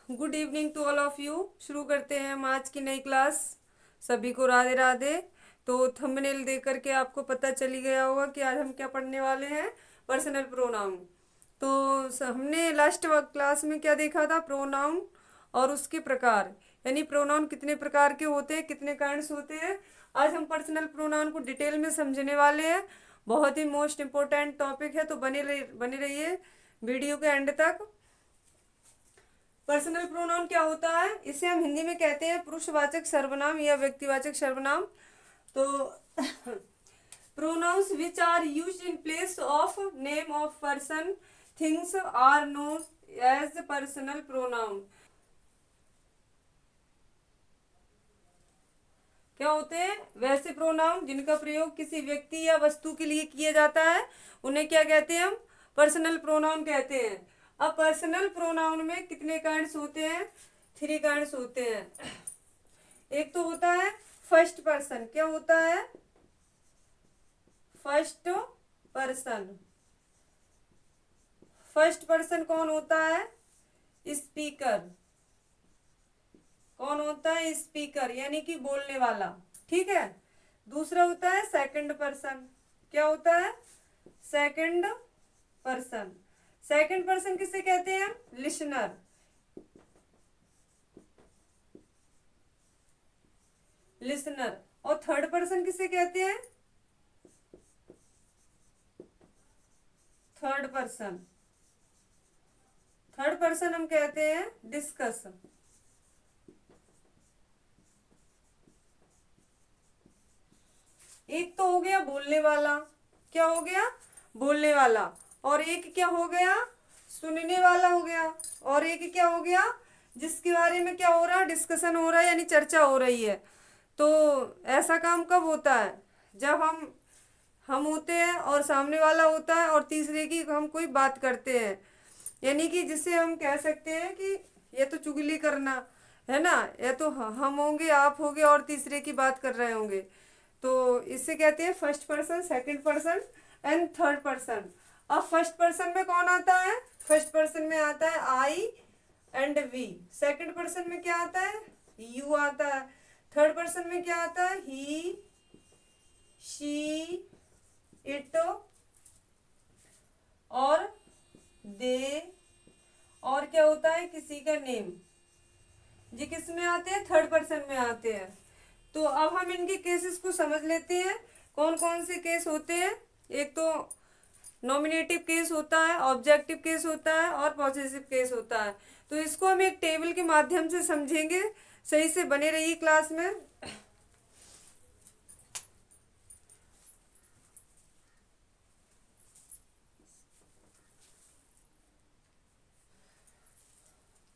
Good evening to all of you. शुरू करते हैं हम आज की नई क्लास। सभी को राधे राधे। तो थंबनेल देख करके आपको पता चली गया होगा कि आज हम क्या पढ़ने वाले हैं, पर्सनल प्रोनाउन। तो हमने लास्ट क्लास में क्या देखा था, प्रोनाउन और उसके प्रकार, यानी प्रोनाउन कितने प्रकार के होते हैं, कितने काइंड्स होते हैं। आज हम पर्सनल प्रोनाउन को डिटेल में समझने वाले हैं। बहुत ही मोस्ट इम्पोर्टेंट टॉपिक है, तो बने रहिए वीडियो के एंड तक। पर्सनल प्रोनाउन क्या होता है, इसे हम हिंदी में कहते हैं पुरुषवाचक सर्वनाम या व्यक्तिवाचक सर्वनाम। तो pronouns which are used in place of name of person things are known as personal pronoun. क्या होते हैं वैसे प्रोनाउन जिनका प्रयोग किसी व्यक्ति या वस्तु के लिए किया जाता है, उन्हें क्या कहते हैं, हम पर्सनल प्रोनाउन कहते हैं। अब पर्सनल प्रोनाउन में कितने काइंड्स होते हैं, 3 काइंड्स होते हैं। एक तो होता है फर्स्ट पर्सन। क्या होता है, फर्स्ट पर्सन। फर्स्ट पर्सन कौन होता है, स्पीकर। कौन होता है, स्पीकर, यानी कि बोलने वाला। ठीक है। दूसरा होता है सेकंड पर्सन। क्या होता है, सेकंड पर्सन। सेकंड पर्सन किसे कहते हैं, लिसनर। लिसनर। और थर्ड पर्सन किसे कहते हैं, थर्ड पर्सन। थर्ड पर्सन हम कहते हैं डिस्कस। एक तो हो गया बोलने वाला। क्या हो गया, बोलने वाला। और एक क्या हो गया, सुनने वाला हो गया। और एक क्या हो गया, जिसके बारे में क्या हो रहा है, डिस्कशन हो रहा है, यानी चर्चा हो रही है। तो ऐसा काम कब होता है, जब हम होते हैं और सामने वाला होता है और तीसरे की हम कोई बात करते हैं, यानी कि जिसे हम कह सकते हैं कि ये तो चुगली करना है ना, या तो हम होंगे, आप होंगे और तीसरे की बात कर रहे होंगे। तो इसे कहते हैं first person, second person and third person. अब फर्स्ट पर्सन में कौन आता है, फर्स्ट पर्सन में आता है आई एंड वी। सेकंड पर्सन में क्या आता है, यू आता है। थर्ड पर्सन में क्या आता है, ही, शी, इट और दे। और क्या होता है, किसी का नेम। ये किस में आते हैं, थर्ड पर्सन में आते हैं। तो अब हम इनके केसेस को समझ लेते हैं, कौन कौन से केस होते हैं। एक तो नॉमिनेटिव केस होता है, ऑब्जेक्टिव केस होता है और पॉसेसिव केस होता है। तो इसको हम एक टेबल के माध्यम से समझेंगे। सही से बने रहिए क्लास में।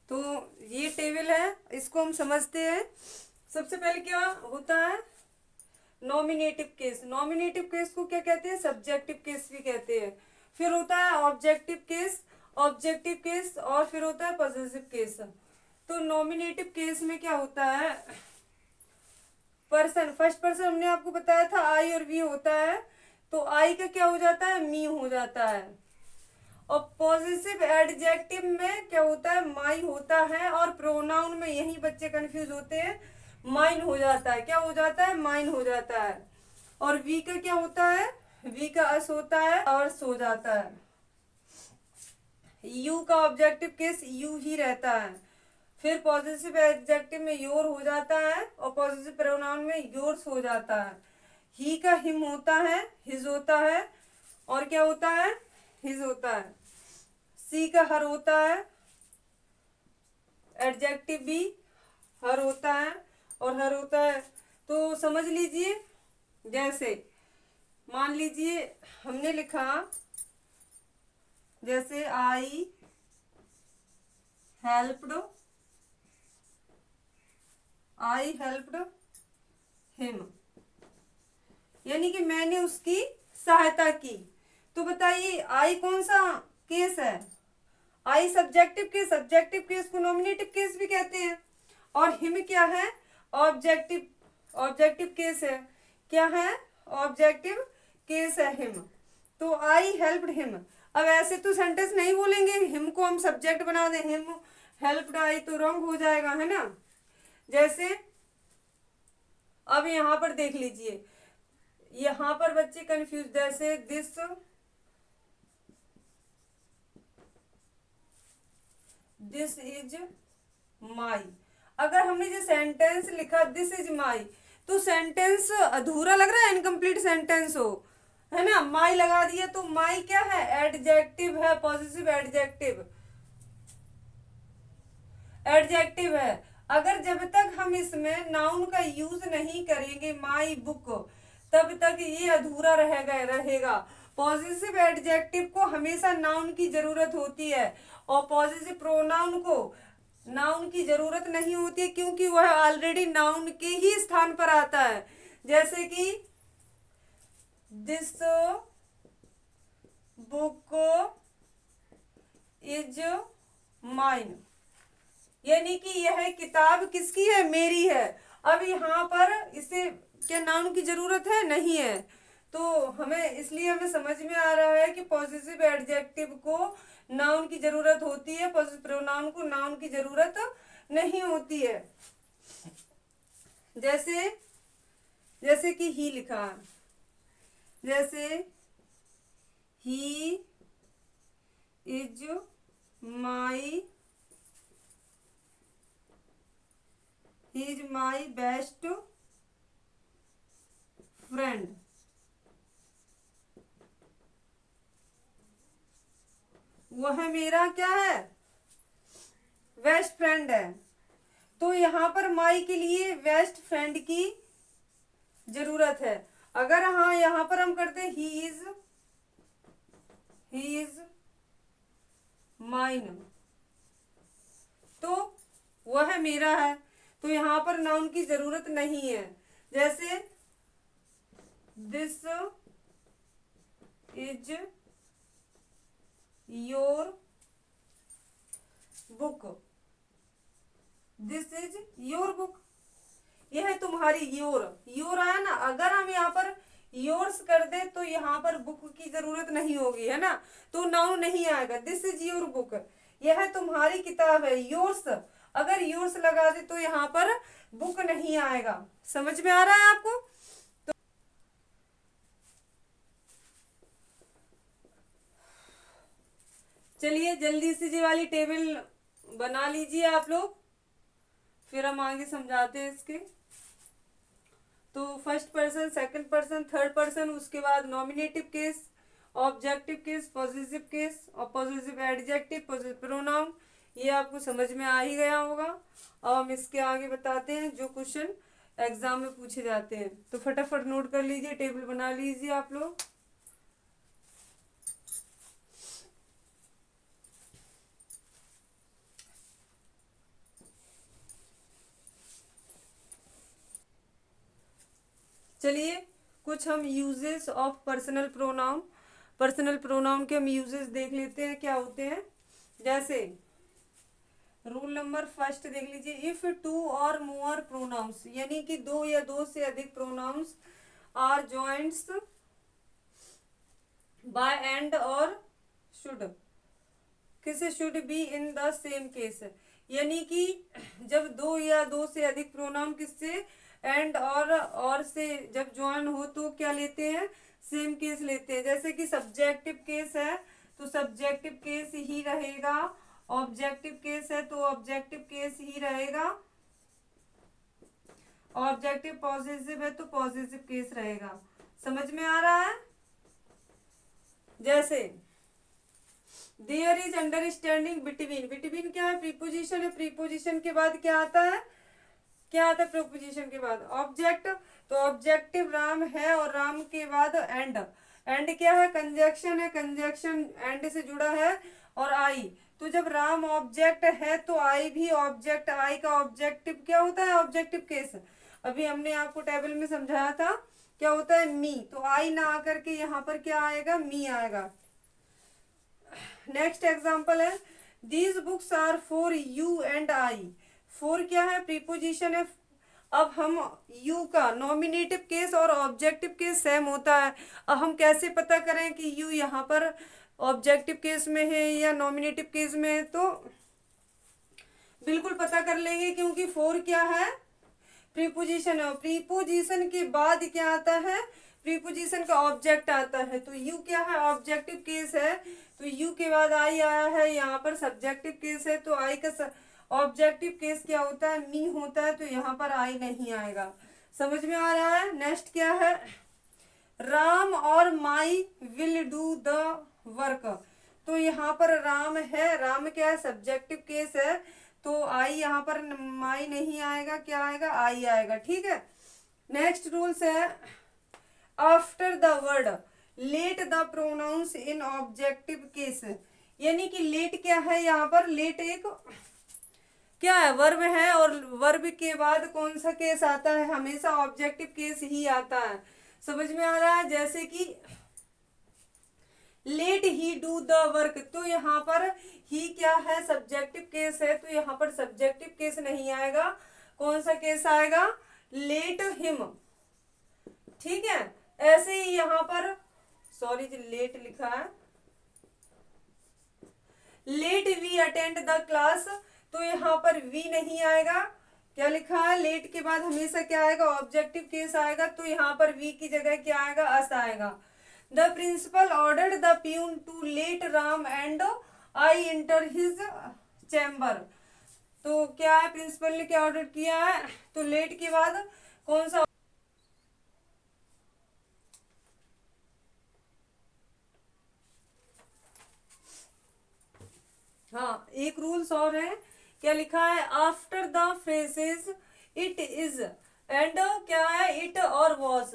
तो ये टेबल है, इसको हम समझते हैं। सबसे पहले क्या होता है, नॉमिनेटिव केस। नॉमिनेटिव केस को क्या कहते हैं, सब्जेक्टिव केस भी कहते हैं। फिर होता है ऑब्जेक्टिव केस, ऑब्जेक्टिव केस, और फिर होता है पॉसेसिव केस। तो नॉमिनेटिव केस में क्या होता है, पर्सन, फर्स्ट पर्सन हमने आपको बताया था आई और वी होता है। तो आई का क्या हो जाता है, मी हो जाता है। और पॉजिटिव एडजेक्टिव में क्या होता है, माई होता है। और प्रोनाउन में यही बच्चे कंफ्यूज होते हैं, माइन हो जाता है। क्या हो जाता है, माइन हो जाता है। और वी का क्या होता है, वी का अस होता है और सो जाता है। यू का ऑब्जेक्टिव केस यू ही रहता है। फिर पॉजिटिव एडजेक्टिव में योर हो जाता है और पॉजिटिव प्रोनाउन में योर्स हो जाता है। ही का हिम होता है, हिज होता है। और क्या होता है, हिज होता है। सी का हर होता है, एडजेक्टिव भी हर होता है और हर होता है। तो समझ लीजिए, जैसे मान लीजिए हमने लिखा, जैसे आई हेल्प्ड, आई हेल्प्ड हिम, यानी कि मैंने उसकी सहायता की। तो बताइए आई कौन सा केस है, आई सब्जेक्टिव केस। सब्जेक्टिव केस को नॉमिनेटिव केस भी कहते हैं। और हिम क्या है, ऑब्जेक्टिव, ऑब्जेक्टिव केस है। क्या है, ऑब्जेक्टिव केस है हिम। तो आई हेल्प्ड हिम। अब ऐसे तो सेंटेंस नहीं बोलेंगे, हिम को हम सब्जेक्ट बना दें, हिम हेल्प्ड आई तो रॉन्ग हो जाएगा, है ना। जैसे अब यहाँ पर देख लीजिए, यहाँ पर बच्चे कंफ्यूज, जैसे दिस इज माई। अगर हमने जो सेंटेंस लिखा दिस इज माई, तो सेंटेंस अधूरा लग रहा है, इनकम्प्लीट सेंटेंस हो, है ना। माई लगा दिया तो माई क्या है, एडजेक्टिव है, पॉजिटिव एडजेक्टिव, एडजेक्टिव है। अगर जब तक हम इसमें नाउन का यूज नहीं करेंगे माई बुक, तब तक ये अधूरा रहेगा। पॉजिटिव एडजेक्टिव को हमेशा नाउन की जरूरत होती है, और पॉजिटिव प्रोनाउन को नाउन की जरूरत नहीं होती है, क्योंकि वह ऑलरेडी नाउन के ही स्थान पर आता है। जैसे कि दिस बुक इज माइन, यानी कि यह किताब किसकी है, मेरी है। अब यहाँ पर इसे क्या नाउन की जरूरत है, नहीं है। तो हमें इसलिए हमें समझ में आ रहा है कि पॉजिटिव एडजेक्टिव को नाउन की जरूरत होती है, पॉजिटिव प्रोनाउन को नाउन की जरूरत नहीं होती है। जैसे कि ही लिखा, जैसे he is my best friend. वह मेरा क्या है, बेस्ट फ्रेंड है। तो यहाँ पर माई के लिए बेस्ट फ्रेंड की जरूरत है। अगर हाँ यहाँ पर हम करते ही इज माइन, तो वह मेरा है, तो यहाँ पर नाउन की जरूरत नहीं है। जैसे this is your book, this is your book, यह है तुम्हारी, योर आया ना। अगर हम यहाँ पर योर्स कर दे तो यहाँ पर बुक की जरूरत नहीं होगी, है ना, तो नाउन नहीं आएगा। दिस इज योर बुक, यह तुम्हारी किताब है। योर्स, अगर योर्स लगा दे तो यहाँ पर बुक नहीं आएगा। समझ में आ रहा है आपको। तो चलिए जल्दी से ये वाली टेबल बना लीजिए आप लोग, फिर हम आगे समझाते हैं इसके। तो first person, second person, third person, उसके बाद nominative case, objective case, positive case और पॉजिटिव एडजेक्टिव, पॉजिटिव प्रोनाउन, ये आपको समझ में आ ही गया होगा। अब हम इसके आगे बताते हैं जो क्वेश्चन एग्जाम में पूछे जाते हैं। तो फटाफट नोट कर लीजिए, टेबल बना लीजिए आप लोग। चलिए कुछ हम यूजेस ऑफ पर्सनल प्रोनाउन के हम यूजेस देख लेते हैं क्या होते हैं। जैसे रूल नंबर फर्स्ट देख लीजिए, इफ टू और मोर प्रोनाउंस, यानी कि दो या दो से अधिक pronouns are joints by and और शुड, किसे should be in the same case, यानी कि जब दो या दो से अधिक प्रोनाउन किससे एंड और से जब ज्वाइन हो तो क्या लेते हैं, सेम केस लेते हैं। जैसे कि सब्जेक्टिव केस है तो सब्जेक्टिव केस ही रहेगा, ऑब्जेक्टिव केस है तो ऑब्जेक्टिव केस ही रहेगा, ऑब्जेक्टिव पॉजिटिव है तो पॉजिटिव केस रहेगा। समझ में आ रहा है। जैसे there is understanding between, between क्या है, प्रीपोजिशन है, प्रीपोजिशन के बाद क्या आता है, क्या आता है प्रीपोजिशन के बाद, ऑब्जेक्ट। तो ऑब्जेक्टिव राम है और राम के बाद एंड, एंड क्या है, कंजक्शन है, कंजक्शन एंड से जुड़ा है, और आई। तो जब राम ऑब्जेक्ट है तो आई भी ऑब्जेक्ट, आई का ऑब्जेक्टिव क्या होता है, ऑब्जेक्टिव केस। अभी हमने आपको टेबल में समझाया था क्या होता है, मी। तो आई ना आकर के यहाँ पर क्या आएगा, मी आएगा। नेक्स्ट एग्जाम्पल है, these books are for you and I. For क्या है, प्रीपोजिशन है। अब हम यू का नॉमिनेटिव केस और ऑब्जेक्टिव केस सेम होता है। अब हम कैसे पता करें कि यू यहाँ पर ऑब्जेक्टिव केस में है या नॉमिनेटिव केस में है। तो बिल्कुल पता कर लेंगे, क्योंकि फोर क्या है, प्रीपोजिशन है। प्रीपोजिशन के बाद क्या आता है, प्रीपोजिशन का ऑब्जेक्ट आता है। तो यू क्या है, ऑब्जेक्टिव केस है, तो यू के बाद आई आया है, यहाँ पर सब्जेक्टिव केस है, तो आई का ऑब्जेक्टिव केस क्या होता है, मी होता है, तो यहाँ पर आई नहीं आएगा। समझ में आ रहा है। नेक्स्ट क्या है, राम और my will do the work. तो यहाँ पर राम है, राम क्या है, सब्जेक्टिव केस है, तो आई यहाँ पर माई नहीं आएगा, क्या आएगा, आई आएगा। ठीक है। नेक्स्ट रूल्स है, after the word let the pronounce in objective case. यानी कि लेट क्या है, यहाँ पर लेट एक क्या है, वर्ब है, और वर्ब के बाद कौन सा केस आता है, हमेशा ऑब्जेक्टिव केस ही आता है। समझ में आ रहा है। जैसे कि let he do the work, तो यहाँ पर ही क्या है, सब्जेक्टिव केस है, तो यहाँ पर सब्जेक्टिव केस नहीं आएगा, कौन सा केस आएगा, लेट हिम। ठीक है। ऐसे ही यहाँ पर सॉरी लेट लिखा है, let we attend the class, तो यहाँ पर वी नहीं आएगा, क्या लिखा है, लेट के बाद हमेशा क्या आएगा, ऑब्जेक्टिव केस आएगा, तो यहाँ पर वी की जगह क्या आएगा, अस आएगा। The principal ordered the peon to let Ram and I enter his chamber. तो क्या है, प्रिंसिपल ने क्या ऑर्डर किया है, तो लेट के बाद कौन सा, हाँ एक रूल्स और है, क्या लिखा है, after the phrases it is and क्या है, इट और वॉज,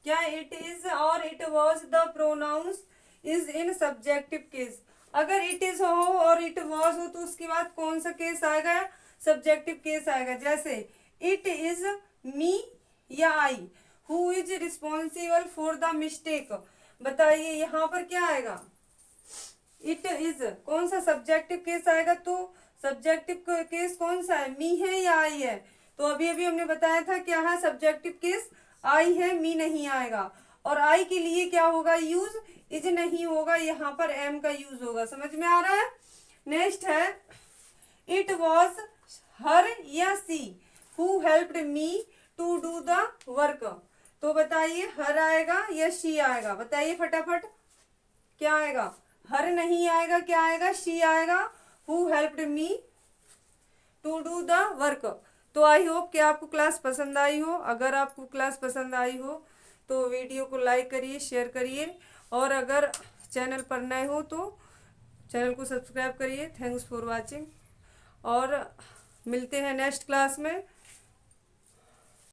क्या इट इज और it was the pronounce is in subjective case. अगर इट इज हो और इट वॉज हो तो उसके बाद कौन सा केस आएगा, सब्जेक्टिव केस आएगा। जैसे इट इज मी या I who is responsible for the mistake. बताइए यहाँ पर क्या आएगा, इट इज कौन सा सब्जेक्टिव केस आएगा, तो सब्जेक्टिव केस कौन सा है, मी है या आई है। तो अभी अभी हमने बताया था क्या है, सब्जेक्टिव केस आई है, मी नहीं आएगा। और आई के लिए क्या होगा, यूज, इज नहीं होगा, यहाँ पर एम का यूज होगा। समझ में आ रहा है। नेक्स्ट है, इट वॉज हर या she who helped me to do the work. तो बताइए हर आएगा या शी आएगा, बताइए फटाफट, क्या आएगा, हर नहीं आएगा, क्या आएगा, शी आएगा, who helped me to do the work. तो आई होप कि आपको क्लास पसंद आई हो। अगर आपको क्लास पसंद आई हो तो वीडियो को लाइक करिए, शेयर करिए, और अगर चैनल पर नए हो तो चैनल को सब्सक्राइब करिए। थैंक्स फॉर वाचिंग, और मिलते हैं नेक्स्ट क्लास में।